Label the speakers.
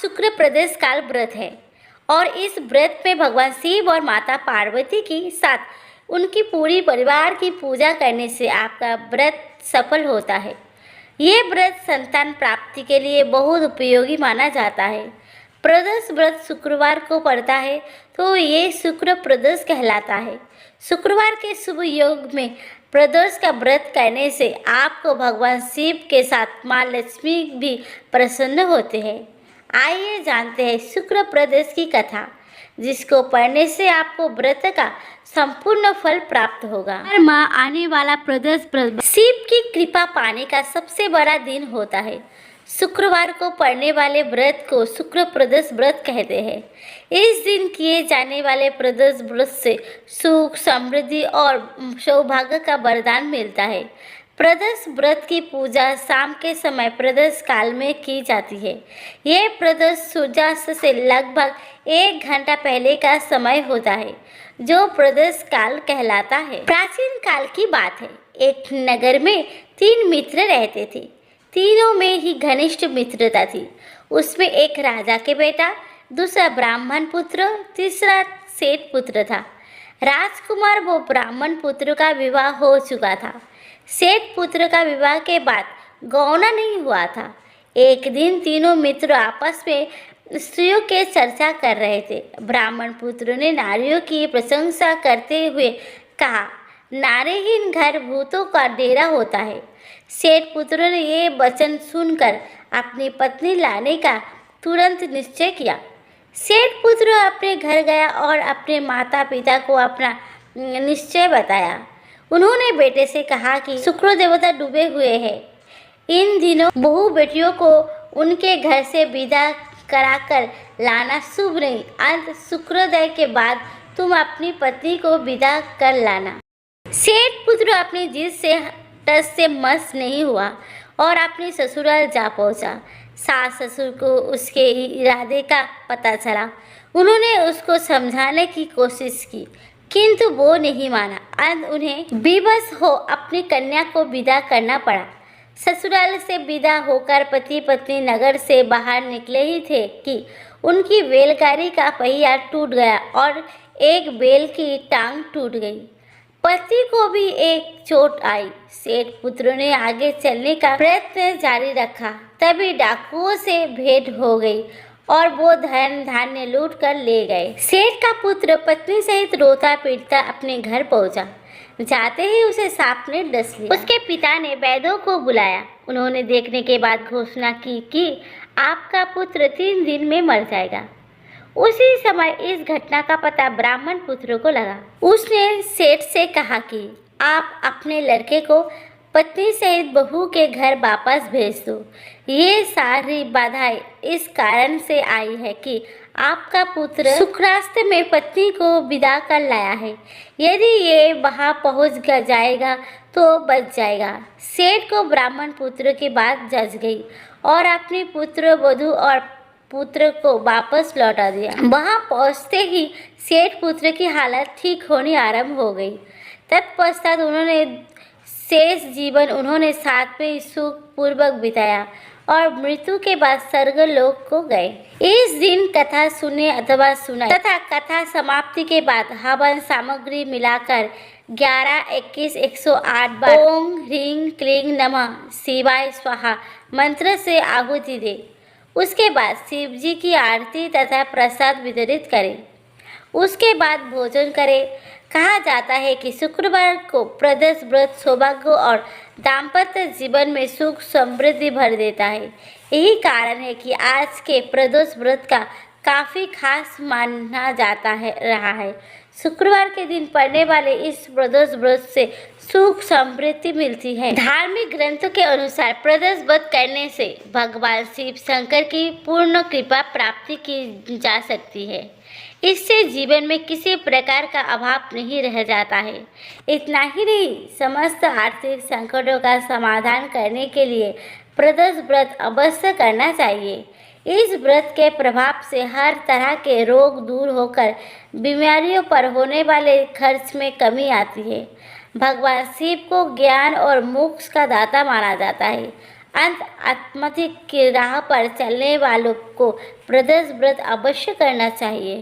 Speaker 1: शुक्र प्रदेश काल व्रत है और इस व्रत में भगवान शिव और माता पार्वती के साथ उनकी पूरी परिवार की पूजा करने से आपका व्रत सफल होता है। ये व्रत संतान प्राप्ति के लिए बहुत उपयोगी माना जाता है। प्रदोष व्रत शुक्रवार को पड़ता है तो ये शुक्र प्रदोष कहलाता है। शुक्रवार के शुभ योग में प्रदोष का व्रत करने से आपको भगवान शिव के साथ माँ लक्ष्मी भी प्रसन्न होते हैं। आइए जानते हैं शुक्र प्रदोष की कथा, जिसको पढ़ने से आपको व्रत का संपूर्ण फल प्राप्त होगा। हर माह आने वाला प्रदोष शिव की कृपा पाने का सबसे बड़ा दिन होता है। शुक्रवार को पड़ने वाले व्रत को शुक्र प्रदोष व्रत कहते हैं। इस दिन किए जाने वाले प्रदोष व्रत से सुख, समृद्धि और सौभाग्य का वरदान मिलता है। प्रदोष व्रत की पूजा शाम के समय प्रदोष काल में की जाती है। यह प्रदोष सूर्यास्त से लगभग 1 घंटा पहले का समय होता है, जो प्रदोष काल कहलाता है। प्राचीन काल की बात है। एक नगर में 3 मित्र रहते थे। तीनों में ही घनिष्ठ मित्रता थी। उसमें एक राजा के बेटा, दूसरा ब्राह्मण पुत्र, तीसरा सेठ पुत्र था। राजकुमार वो ब्राह्मण पुत्र का विवाह हो चुका था। सेठ पुत्र का विवाह के बाद गौना नहीं हुआ था। एक दिन तीनों मित्र आपस में स्त्रियों के चर्चा कर रहे थे। ब्राह्मण पुत्र ने नारियों की प्रशंसा करते हुए कहा, नारीहीन घर भूतों का डेरा होता है। सेठ पुत्र ने ये वचन सुनकर अपनी पत्नी लाने का तुरंत निश्चय किया। सेठ पुत्र अपने घर गया और अपने माता पिता को अपना निश्चय बताया। उन्होंने बेटे से कहा कि शुक्र देवता डूबे हुए हैं। इन दिनों बहू बेटियों को उनके घर से विदा कराकर लाना शुभ नहीं। अंत शुक्रोदय के बाद तुम अपनी पत्नी को विदा कर लाना। सेठ पुत्र अपनी जिद से टस से मस नहीं हुआ और अपने ससुराल जा पहुंचा। सास ससुर को उसके इरादे का पता चला। उन्होंने उसको समझाने की कोशिश की, किंतु वो नहीं माना। अंत उन्हें विवश हो अपनी कन्या को विदा करना पड़ा। ससुराल से विदा होकर पति पत्नी नगर से बाहर निकले ही थे कि उनकी बैलगाड़ी का पहिया टूट गया और एक बैल की टांग टूट गई। पति को भी एक चोट आई। सेठ पुत्र ने आगे चलने का प्रयत्न जारी रखा। तभी डाकुओं से भेंट हो गई और वो धन धान्य लूट कर ले गए। सेठ का पुत्र पत्नी सहित रोता पीटता अपने घर पहुंचा। जाते ही उसे सांप ने डस लिया। उसके पिता ने वैद्यों को बुलाया। उन्होंने देखने के बाद घोषणा की कि आपका पुत्र 3 दिन में मर जाएगा। उसी समय इस घटना का पता ब्राह्मण पुत्र को लगा। उसने सेठ से कहा कि आप अपने लड़के को पत्नी सहित बहू के घर वापस भेज दो। ये सारी बाधाएं इस कारण से आई है कि आपका पुत्र शुक्रास्त में पत्नी को विदा कर लाया है। यदि ये वहां पहुंच जाएगा तो बच जाएगा। सेठ को ब्राह्मण पुत्र की बात जच गई और अपनी पुत्र वधू और पुत्र को वापस लौटा दिया। वहां पहुंचते ही सेठ पुत्र की हालत ठीक होनी आरंभ हो गई। तत्पश्चात उन्होंने शेष जीवन साथ में सुख पूर्वक बिताया और मृत्यु के बाद स्वर्गलोक को गए। इस दिन कथा सुने अथवा सुनाई तथा कथा समाप्ति के बाद हवन सामग्री मिलाकर 11, 21, 108 बार ओम ह्रीं क्लीं नमः शिवाय स्वाहा मंत्र से आहुति दे। उसके बाद शिव जी की आरती तथा प्रसाद वितरित करें। उसके बाद भोजन करें। कहा जाता है कि शुक्रवार को प्रदोष व्रत सौभाग्य और दाम्पत्य जीवन में सुख समृद्धि भर देता है। यही कारण है कि आज के प्रदोष व्रत का काफ़ी खास माना जाता रहा है। शुक्रवार के दिन पड़ने वाले इस प्रदोष व्रत से सुख समृद्धि मिलती है। धार्मिक ग्रंथों के अनुसार प्रदोष व्रत करने से भगवान शिव शंकर की पूर्ण कृपा प्राप्ति की जा सकती है। इससे जीवन में किसी प्रकार का अभाव नहीं रह जाता है। इतना ही नहीं, समस्त आर्थिक संकटों का समाधान करने के लिए प्रदोष व्रत अवश्य करना चाहिए। इस व्रत के प्रभाव से हर तरह के रोग दूर होकर बीमारियों पर होने वाले खर्च में कमी आती है। भगवान शिव को ज्ञान और मोक्ष का दाता माना जाता है। अंत आत्महत्या की राह पर चलने वालों को ब्रदर्स व्रत अवश्य करना चाहिए।